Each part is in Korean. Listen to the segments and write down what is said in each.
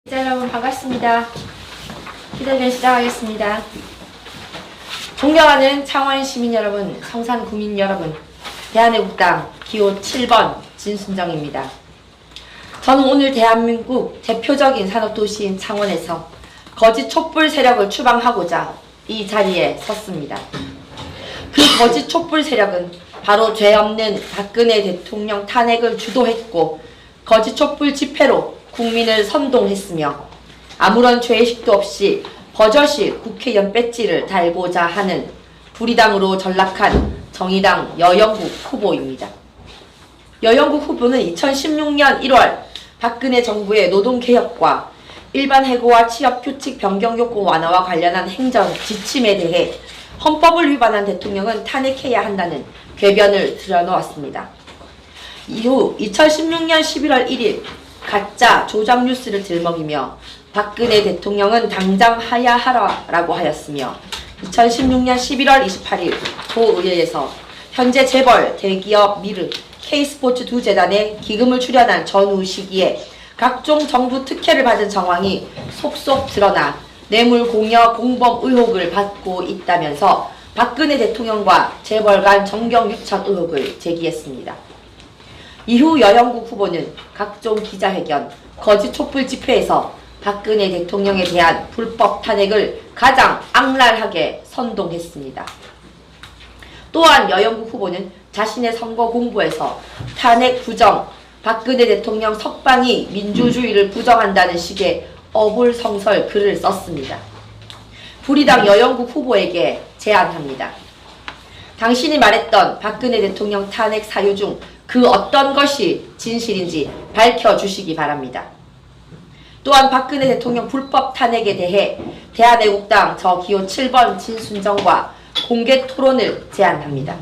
기자 여러분 반갑습니다. 기자회견 시작하겠습니다. 존경하는 창원 시민 여러분, 성산 구민 여러분, 대한애국당 기호 7번 진순정입니다. 저는 오늘 대한민국 대표적인 산업도시인 창원에서 거짓 촛불 세력을 추방하고자 이 자리에 섰습니다. 그 거짓 촛불 세력은 바로 죄 없는 박근혜 대통령 탄핵을 주도했고 거짓 촛불 집회로 국민을 선동했으며 아무런 죄의식도 없이 버젓이 국회의원 배지를 달고자 하는 불의당으로 전락한 정의당 여영국 후보입니다. 여영국 후보는 2016년 1월 박근혜 정부의 노동개혁과 일반 해고와 취업규칙 변경 요건 완화와 관련한 행정 지침에 대해 헌법을 위반한 대통령은 탄핵해야 한다는 궤변을 들여놓았습니다. 이후 2016년 11월 1일 가짜 조작 뉴스를 들먹이며 박근혜 대통령은 당장 하야하라라고 하였으며 2016년 11월 28일 도의회에서 현재 재벌, 대기업, 미르, K스포츠 두 재단에 기금을 출연한 전후 시기에 각종 정부 특혜를 받은 정황이 속속 드러나 뇌물 공여 공범 의혹을 받고 있다면서 박근혜 대통령과 재벌 간 정경 유착 의혹을 제기했습니다. 이후 여영국 후보는 각종 기자회견, 거짓 촛불 집회에서 박근혜 대통령에 대한 불법 탄핵을 가장 악랄하게 선동했습니다. 또한 여영국 후보는 자신의 선거 공보에서 탄핵 부정, 박근혜 대통령 석방이 민주주의를 부정한다는 식의 어불성설 글을 썼습니다. 불의당 여영국 후보에게 제안합니다. 당신이 말했던 박근혜 대통령 탄핵 사유 중 그 어떤 것이 진실인지 밝혀주시기 바랍니다. 또한 박근혜 대통령 불법 탄핵에 대해 대한애국당 저 기호 7번 진순정과 공개 토론을 제안합니다.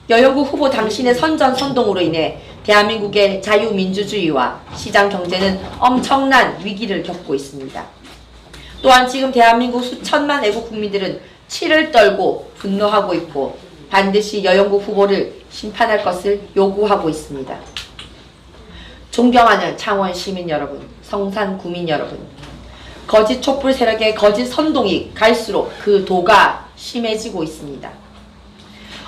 여영국 후보 당신의 선전선동으로 인해 대한민국의 자유민주주의와 시장경제는 엄청난 위기를 겪고 있습니다. 또한 지금 대한민국 수천만 애국 국민들은 치를 떨고 분노하고 있고 반드시 여영국 후보를 심판할 것을 요구하고 있습니다. 존경하는 창원 시민 여러분, 성산 구민 여러분, 거짓 촛불 세력의 거짓 선동이 갈수록 그 도가 심해지고 있습니다.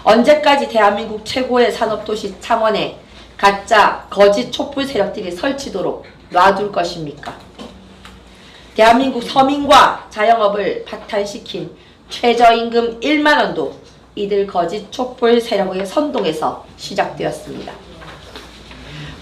언제까지 대한민국 최고의 산업도시 창원에 가짜 거짓 촛불 세력들이 설치도록 놔둘 것입니까? 대한민국 서민과 자영업을 박탈시킨 최저임금 1만원도 이들 거짓 촛불 세력의 선동에서 시작되었습니다.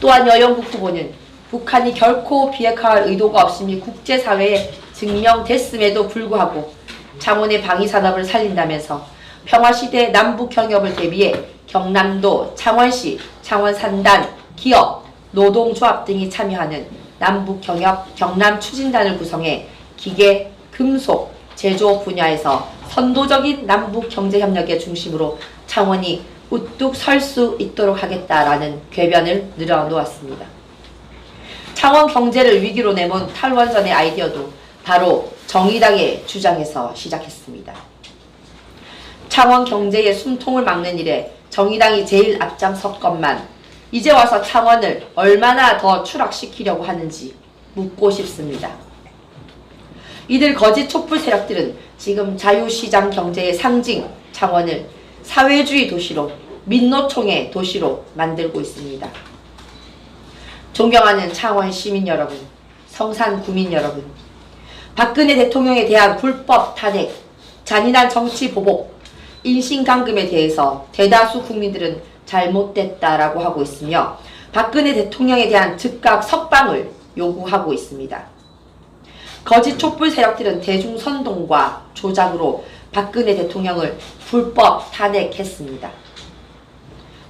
또한 여영국 후보는 북한이 결코 비핵화할 의도가 없음이 국제사회에 증명됐음에도 불구하고 창원의 방위산업을 살린다면서 평화시대 남북경협을 대비해 경남도, 창원시, 창원산단, 기업, 노동조합 등이 참여하는 남북경협 경남추진단을 구성해 기계, 금속, 제조 분야에서 선도적인 남북경제협력의 중심으로 창원이 우뚝 설 수 있도록 하겠다라는 궤변을 늘어놓았습니다. 창원 경제를 위기로 내몬 탈원전의 아이디어도 바로 정의당의 주장에서 시작했습니다. 창원 경제의 숨통을 막는 일에 정의당이 제일 앞장섰건만 이제 와서 창원을 얼마나 더 추락시키려고 하는지 묻고 싶습니다. 이들 거짓 촛불 세력들은 지금 자유시장 경제의 상징 창원을 사회주의 도시로 민노총의 도시로 만들고 있습니다. 존경하는 창원 시민 여러분, 성산 구민 여러분, 박근혜 대통령에 대한 불법 탄핵, 잔인한 정치 보복, 인신강금에 대해서 대다수 국민들은 잘못됐다라고 하고 있으며 박근혜 대통령에 대한 즉각 석방을 요구하고 있습니다. 거짓 촛불 세력들은 대중선동과 조작으로 박근혜 대통령을 불법 탄핵했습니다.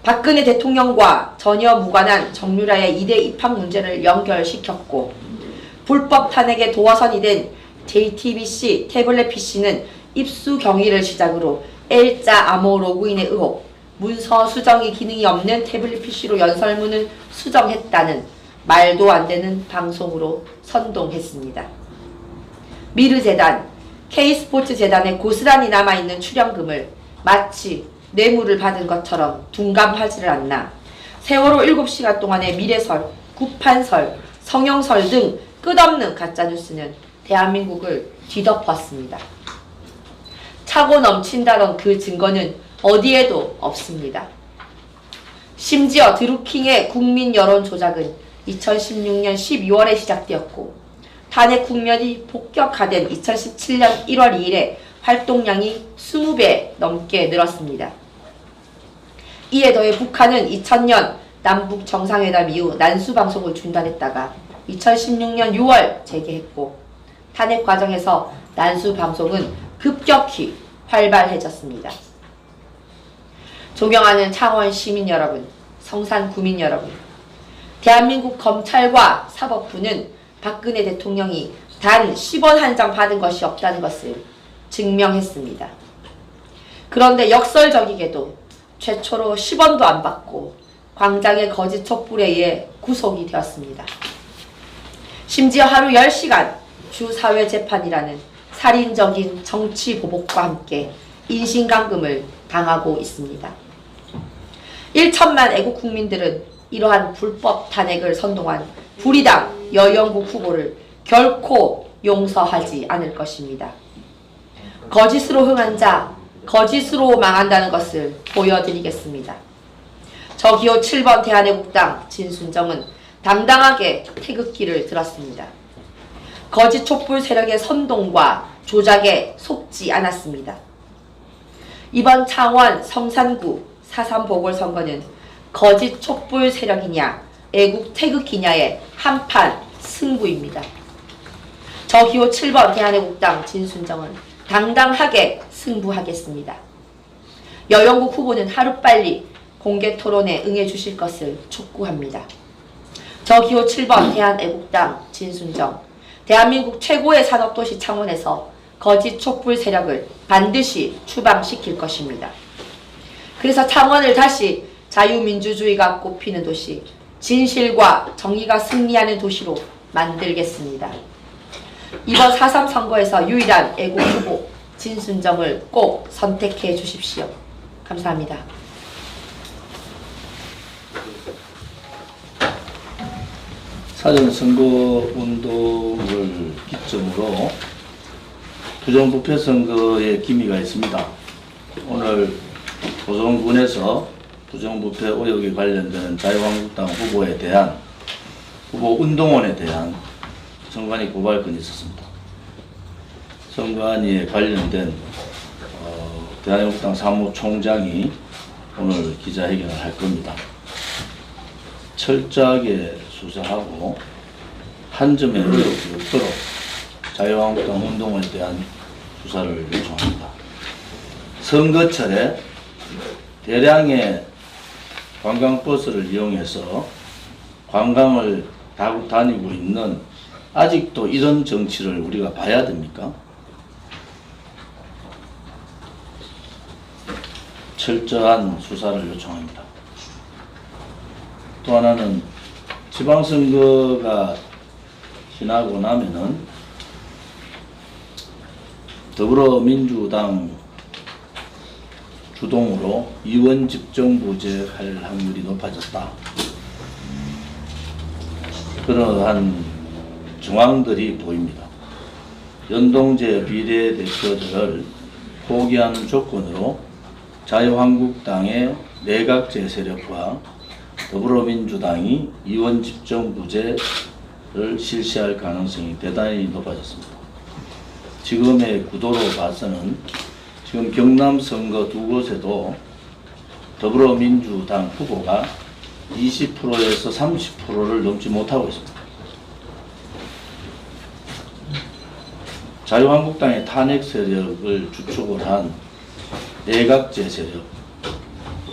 박근혜 대통령과 전혀 무관한 정유라의 2대 입학 문제를 연결시켰고 불법 탄핵의 도화선이 된 JTBC 태블릿 PC는 입수 경위를 시작으로 L자 암호 로그인의 의혹, 문서 수정이 기능이 없는 태블릿 PC로 연설문을 수정했다는 말도 안 되는 방송으로 선동했습니다. 미르재단, K스포츠 재단에 고스란히 남아있는 출연금을 마치 뇌물을 받은 것처럼 둔감하지를 않나 세월호 7시간 동안의 미래설, 구판설, 성형설 등 끝없는 가짜뉴스는 대한민국을 뒤덮었습니다. 차고 넘친다던 그 증거는 어디에도 없습니다. 심지어 드루킹의 국민 여론 조작은 2016년 12월에 시작되었고 탄핵 국면이 본격화된 2017년 1월 2일에 활동량이 20배 넘게 늘었습니다. 이에 더해 북한은 2000년 남북 정상회담 이후 난수 방송을 중단했다가 2016년 6월 재개했고 탄핵 과정에서 난수 방송은 급격히 활발해졌습니다. 존경하는 창원 시민 여러분, 성산 구민 여러분, 대한민국 검찰과 사법부는 박근혜 대통령이 단 10원 한 장 받은 것이 없다는 것을 증명했습니다. 그런데 역설적이게도 최초로 10원도 안 받고 광장의 거짓 촛불에 의해 구속이 되었습니다. 심지어 하루 10시간 주사회재판이라는 살인적인 정치 보복과 함께 인신감금을 당하고 있습니다. 1천만 애국 국민들은 이러한 불법 탄핵을 선동한 불의당 여영국 후보를 결코 용서하지 않을 것입니다. 거짓으로 흥한 자, 거짓으로 망한다는 것을 보여드리겠습니다. 저기요 7번 대한애국당 진순정은 당당하게 태극기를 들었습니다. 거짓 촛불 세력의 선동과 조작에 속지 않았습니다. 이번 창원 성산구 4.3 보궐선거는 거짓 촛불 세력이냐 애국 태극기냐의 한판 승부입니다. 저기요 7번 대한애국당 진순정은 당당하게 승부하겠습니다. 여영국 후보는 하루빨리 공개 토론에 응해주실 것을 촉구합니다. 저기요 7번 대한애국당 진순정, 대한민국 최고의 산업도시 창원에서 거짓 촛불 세력을 반드시 추방시킬 것입니다. 그래서 창원을 다시 자유민주주의가 꽃피는 도시, 진실과 정의가 승리하는 도시로 만들겠습니다. 이번 4.3 선거에서 유일한 애국 후보 진순정을 꼭 선택해 주십시오. 감사합니다. 사전 선거운동을 기점으로 부정부패 선거에 기미가 있습니다. 오늘 도성군에서 부정부패 의혹에 관련되는 자유한국당 후보에 대한 후보 운동원에 대한 선관위 고발건이 있었습니다. 선관위에 관련된 대한민국당 사무총장이 오늘 기자회견을 할 겁니다. 철저하게 수사하고 한 점의 의혹이 없도록 자유한국당 운동원에 대한 수사를 요청합니다. 선거철에 대량의 관광버스를 이용해서 관광을 다니고 있는 아직도 이런 정치를 우리가 봐야 됩니까? 철저한 수사를 요청합니다. 또 하나는 지방선거가 지나고 나면은 더불어민주당 주동으로 의원 집정부제 할 확률이 높아졌다. 그러한 정황들이 보입니다. 연동제 비례대표들을 포기하는 조건으로 자유한국당의 내각제 세력과 더불어민주당이 의원 집정부제를 실시할 가능성이 대단히 높아졌습니다. 지금의 구도로 봐서는 지금 경남 선거 두 곳에도 더불어민주당 후보가 20%에서 30%를 넘지 못하고 있습니다. 자유한국당의 탄핵 세력을 주축을 한 내각제 세력,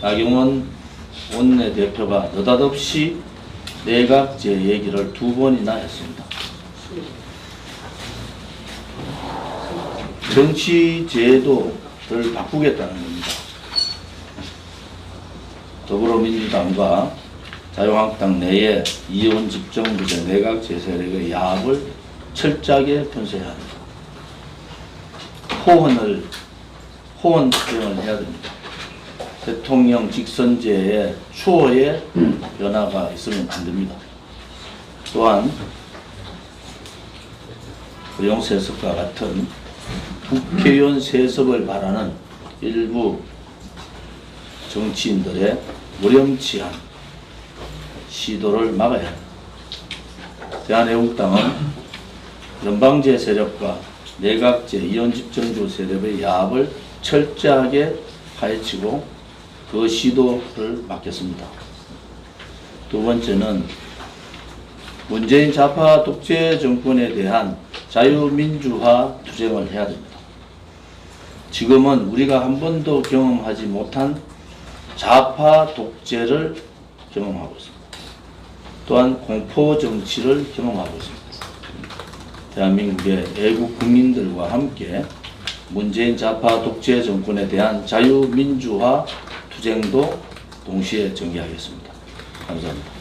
나경원 원내대표가 느닷없이 내각제 얘기를 2번이나 했습니다. 정치제도를 바꾸겠다는 겁니다. 더불어민주당과 자유한국당 내에 이원 집정부제 내각제 세력의 야합을 철저하게 편세해야 합니다. 호언 투쟁을 해야 됩니다. 대통령 직선제의 추호의 변화가 있으면 안 됩니다. 또한 허용 세습과 같은 국회의원 세습을 바라는 일부 정치인들의 무렴치한 시도를 막아야 합니다. 대한애국당은 연방제 세력과 내각제 이원집정주 세력의 야합을 철저하게 파헤치고 그 시도를 막겠습니다. 두 번째는 문재인 좌파 독재 정권에 대한 자유민주화 투쟁을 해야 됩니다. 지금은 우리가 한 번도 경험하지 못한 좌파 독재를 경험하고 있습니다. 또한 공포 정치를 경험하고 있습니다. 대한민국의 애국 국민들과 함께 문재인 좌파 독재 정권에 대한 자유민주화 투쟁도 동시에 전개하겠습니다. 감사합니다.